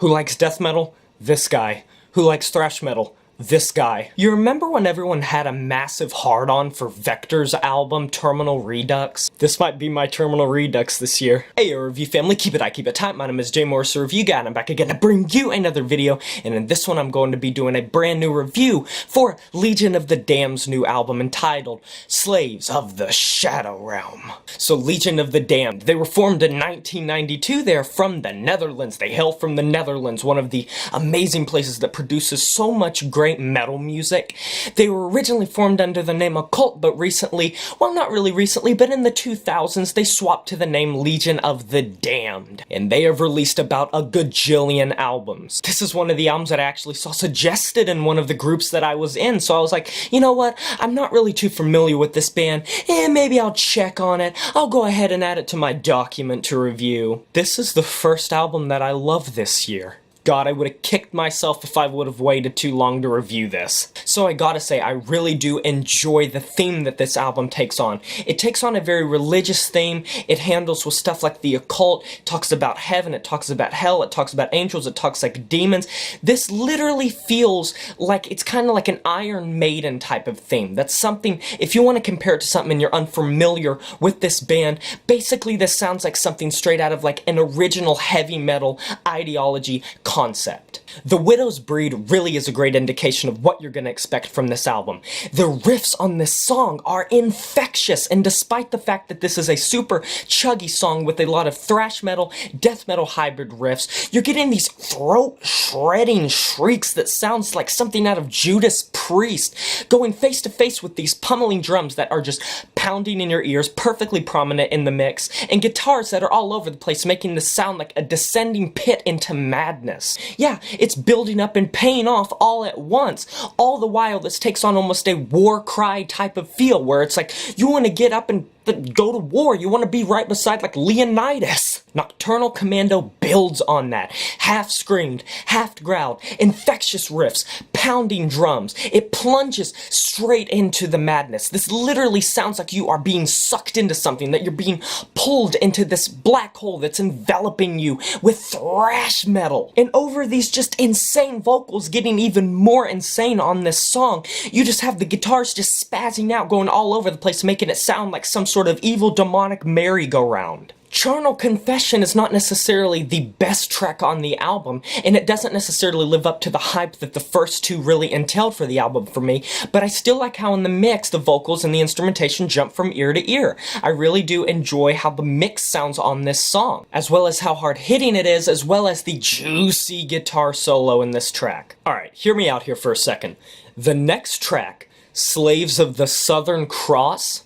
Who likes death metal? This guy. Who likes thrash metal? This guy. You remember when everyone had a massive hard-on for Vector's album, Terminal Redux? This might be my Terminal Redux this year. Hey, review family, keep it tight. My name is Jay Morris, a review guy, and I'm back again to bring you another video. And in this one, I'm going to be doing a brand new review for Legion of the Damned's new album entitled Slaves of the Shadow Realm. So Legion of the Damned, they were formed in 1992. They are from the Netherlands. They hail from the Netherlands, one of the amazing places that produces so much great metal music. They were originally formed under the name Occult, but recently, well, not really recently, but in the 2000s, they swapped to the name Legion of the Damned. And they have released about a gajillion albums. This is one of the albums that I actually saw suggested in one of the groups that I was in, so I was like, you know what, I'm not really too familiar with this band, maybe I'll check on it. I'll go ahead and add it to my document to review. This is the first album that I love this year. God, I would have kicked myself if I would have waited too long to review this. So I gotta say, I really do enjoy the theme that this album takes on. It takes on a very religious theme. It handles with stuff like the occult. It talks about heaven. It talks about hell. It talks about angels. It talks like demons. This literally feels like it's kind of like an Iron Maiden type of theme. That's something, if you want to compare it to something and you're unfamiliar with this band, basically this sounds like something straight out of like an original heavy metal ideology concept. The Widow's Breed really is a great indication of what you're going to expect from this album. The riffs on this song are infectious, and despite the fact that this is a super chuggy song with a lot of thrash metal, death metal hybrid riffs, you're getting these throat-shredding shrieks that sounds like something out of Judas Priest, going face to face with these pummeling drums that are just pounding in your ears, perfectly prominent in the mix, and guitars that are all over the place, making this sound like a descending pit into madness. Yeah, it's building up and paying off all at once. All the while, this takes on almost a war cry type of feel, where it's like, you want to get up and go to war. You want to be right beside, like, Leonidas. Nocturnal Commando builds on that. Half screamed, half growled, infectious riffs, pounding drums. It plunges straight into the madness. This literally sounds like you are being sucked into something, that you're being pulled into this black hole that's enveloping you with thrash metal. And over these just insane vocals getting even more insane on this song, you just have the guitars just spazzing out, going all over the place, making it sound like some sort of evil demonic merry-go-round. Charnel Confession is not necessarily the best track on the album, and it doesn't necessarily live up to the hype that the first two really entailed for the album for me, but I still like how in the mix the vocals and the instrumentation jump from ear to ear. I really do enjoy how the mix sounds on this song, as well as how hard-hitting it is, as well as the juicy guitar solo in this track. Alright, hear me out here for a second. The next track, Slaves of the Southern Cross,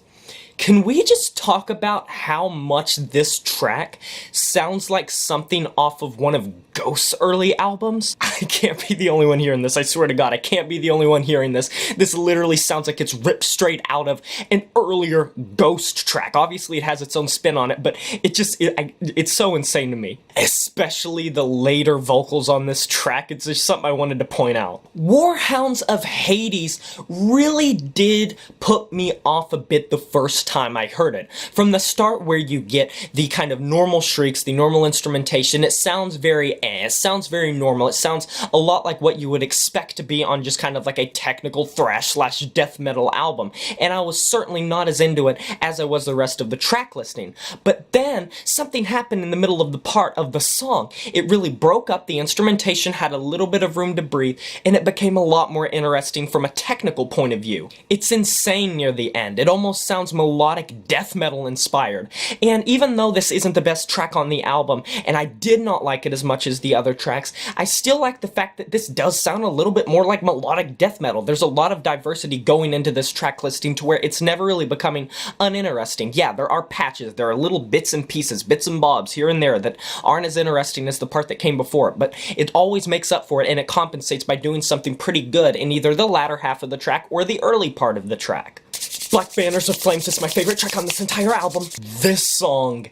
can we just talk about how much this track sounds like something off of one of Ghost's early albums? I can't be the only one hearing this, I swear to God, I can't be the only one hearing this. This literally sounds like it's ripped straight out of an earlier Ghost track. Obviously it has its own spin on it, but it's so insane to me. Especially the later vocals on this track, it's just something I wanted to point out. Warhounds of Hades really did put me off a bit the first time I heard it. From the start, where you get the kind of normal shrieks, the normal instrumentation, it sounds very it sounds very normal. It sounds a lot like what you would expect to be on just kind of like a technical thrash/death metal album, and I was certainly not as into it as I was the rest of the track listing. But then something happened in the middle of the part of the song. It really broke up, the instrumentation had a little bit of room to breathe, and it became a lot more interesting from a technical point of view. It's insane near the end. It almost sounds melodic death metal inspired. And even though this isn't the best track on the album, and I did not like it as much as the other tracks, I still like the fact that this does sound a little bit more like melodic death metal. There's a lot of diversity going into this track listing to where it's never really becoming uninteresting. Yeah, there are patches, there are little bits and pieces, bits and bobs here and there that aren't as interesting as the part that came before it, but it always makes up for it, and it compensates by doing something pretty good in either the latter half of the track or the early part of the track. Black Banners of Flames is my favorite track on this entire album. This song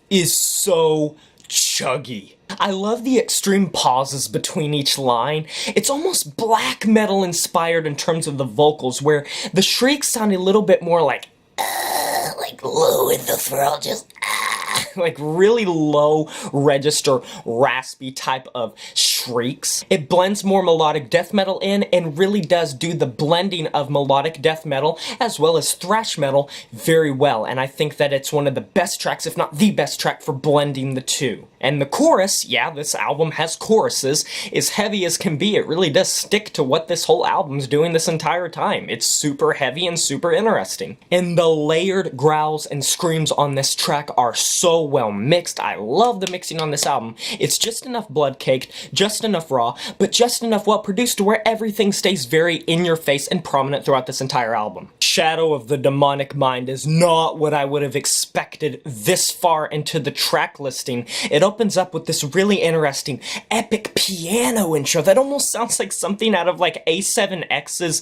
is so chuggy. I love the extreme pauses between each line. It's almost black metal inspired in terms of the vocals, where the shrieks sound a little bit more like low in the throat, just like really low register, raspy type of shrieks. It blends more melodic death metal in and really does do the blending of melodic death metal as well as thrash metal very well, and I think that it's one of the best tracks, if not the best track, for blending the two. And the chorus, yeah, this album has choruses, as heavy as can be. It really does stick to what this whole album's doing this entire time. It's super heavy and super interesting. And the layered growls and screams on this track are so well mixed. I love the mixing on this album. It's just enough blood-caked, just enough raw, but just enough well-produced to where everything stays very in-your-face and prominent throughout this entire album. Shadow of the Demonic Mind is not what I would have expected this far into the track listing. It opens up with this really interesting, epic piano intro that almost sounds like something out of like A7X's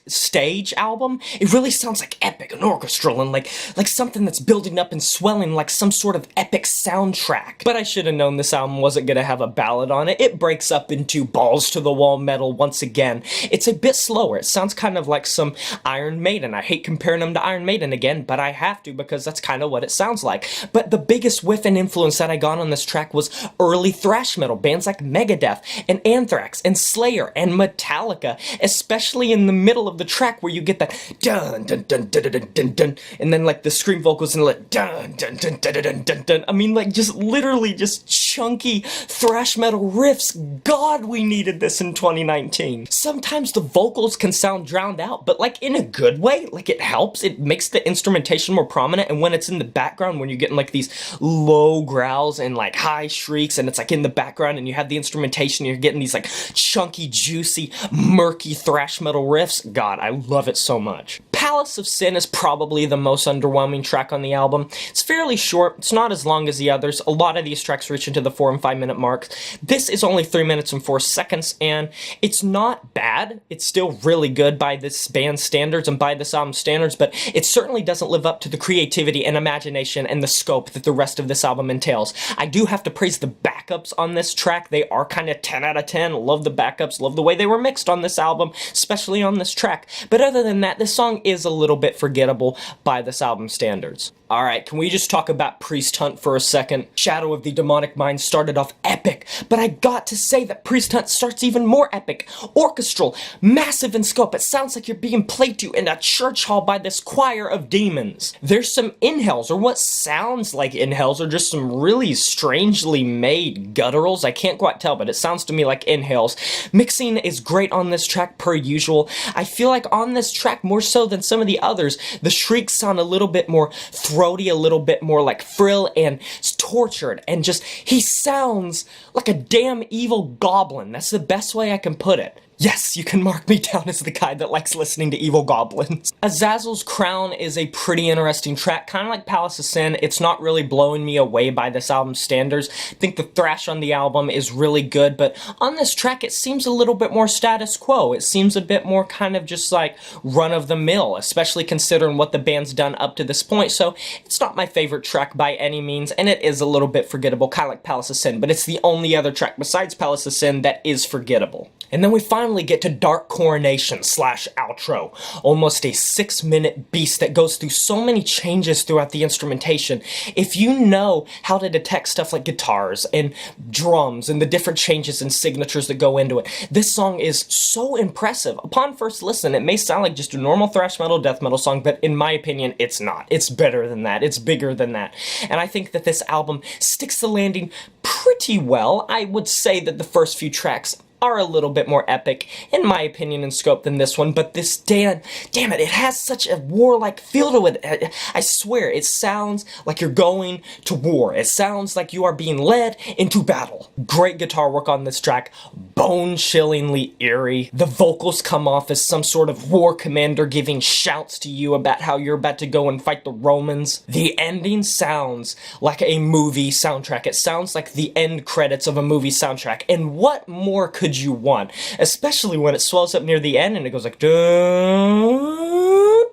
stage album. It really sounds like epic and orchestral and like something that's building up and swelling like some sort of epic soundtrack. But I should have known this album wasn't gonna have a ballad on it. It breaks up into balls to the wall metal once again. It's a bit slower. It sounds kind of like some Iron Maiden. I hate comparing them to Iron Maiden again, but I have to because that's kind of what it sounds like. But the biggest whiff and influence that I got on this track was early thrash metal, bands like Megadeth and Anthrax and Slayer and Metallica, especially in the middle of the track where you get that dun dun dun dun dun dun dun, and then like the scream vocals and like dun dun dun dun dun dun dun. I mean, like just literally just chunky thrash metal riffs. God, we needed this in 2019. Sometimes the vocals can sound drowned out, but like in a good way. Like it helps. It makes the instrumentation more prominent, and when it's in the background, when you're getting like these low growls and like high shrieks, and it's like in the background, and you have the instrumentation, you're getting these like chunky, juicy, murky thrash metal riffs. God, I love it so much. Palace of Sin is probably the most underwhelming track on the album. It's fairly short. It's not as long as the others. A lot of these tracks reach into the 4 and 5 minute marks. This is only 3 minutes and 4 seconds, and it's not bad. It's still really good by this band's standards and by this album's standards, but it certainly doesn't live up to the creativity and imagination and the scope that the rest of this album entails. I do have to praise the backups on this track. They are kind of 10 out of 10. Love the backups. Love the way they were mixed on this album, especially on this track. But other than that, this song is a little bit forgettable by this album standards. Alright, can we just talk about Priest Hunt for a second? Shadow of the Demonic Mind started off epic, but I got to say that Priest Hunt starts even more epic. Orchestral, massive in scope. It sounds like you're being played to in a church hall by this choir of demons. There's some inhales, or what sounds like inhales, or just some really strangely made gutturals. I can't quite tell, but it sounds to me like inhales. Mixing is great on this track per usual. I feel like on this track, more so than some of the others, the shrieks sound a little bit more throaty, a little bit more like frill and tortured, and just, he sounds like a damn evil goblin. That's the best way I can put it. Yes, you can mark me down as the guy that likes listening to evil goblins. AZAZEL'S Crown is a pretty interesting track, kind of like Palace of Sin. It's not really blowing me away by this album's standards. I think the thrash on the album is really good, but on this track it seems a little bit more status quo. It seems a bit more kind of just like run-of-the-mill, especially considering what the band's done up to this point, so it's not my favorite track by any means, and it is a little bit forgettable, kind of like Palace of Sin, but it's the only other track besides Palace of Sin that is forgettable. And then we finally get to Dark Coronation / outro. Almost a 6-minute beast that goes through so many changes throughout the instrumentation. If you know how to detect stuff like guitars and drums and the different changes and signatures that go into it, this song is so impressive. Upon first listen, it may sound like just a normal thrash metal, death metal song, but in my opinion, it's not. It's better than that. It's bigger than that. And I think that this album sticks the landing pretty well. I would say that the first few tracks are a little bit more epic, in my opinion, in scope than this one, but this, damn it, it has such a warlike feel to it. I swear, it sounds like you're going to war. It sounds like you are being led into battle. Great guitar work on this track, bone-chillingly eerie. The vocals come off as some sort of war commander giving shouts to you about how you're about to go and fight the Romans. The ending sounds like a movie soundtrack. It sounds like the end credits of a movie soundtrack, and what more could you want? Especially when it swells up near the end and it goes like dun,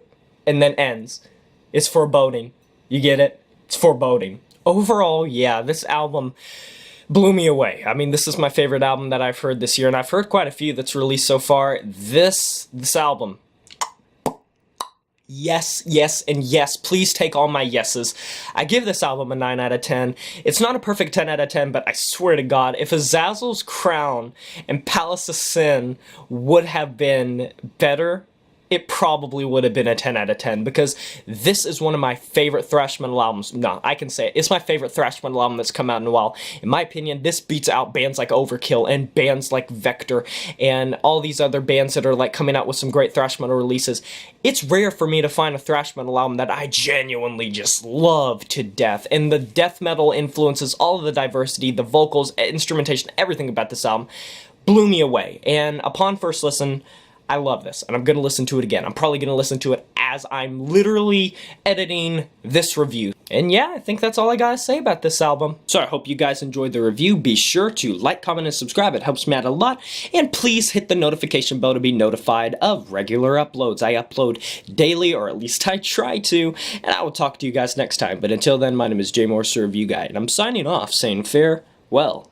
and then ends. It's foreboding. You get it? It's foreboding. Overall, yeah, this album blew me away. I mean, this is my favorite album that I've heard this year, and I've heard quite a few that's released so far. This album, Yes, yes, and yes. Please take all my yeses. I give this album a 9 out of 10. It's not a perfect 10 out of 10, but I swear to God, if AZAZEL'S Crown and Palace of Sin would have been better, it probably would have been a 10 out of 10, because this is one of my favorite thrash metal albums. No, I can say it. It's my favorite thrash metal album that's come out in a while. In my opinion, this beats out bands like Overkill and bands like Vector and all these other bands that are like coming out with some great thrash metal releases. It's rare for me to find a thrash metal album that I genuinely just love to death. And the death metal influences, all of the diversity, the vocals, instrumentation, everything about this album blew me away. And upon first listen, I love this, and I'm going to listen to it again. I'm probably going to listen to it as I'm literally editing this review. And yeah, I think that's all I gotta say about this album. So I hope you guys enjoyed the review. Be sure to like, comment, and subscribe. It helps me out a lot. And please hit the notification bell to be notified of regular uploads. I upload daily, or at least I try to. And I will talk to you guys next time. But until then, my name is J Morris, the Review Guy, and I'm signing off saying farewell.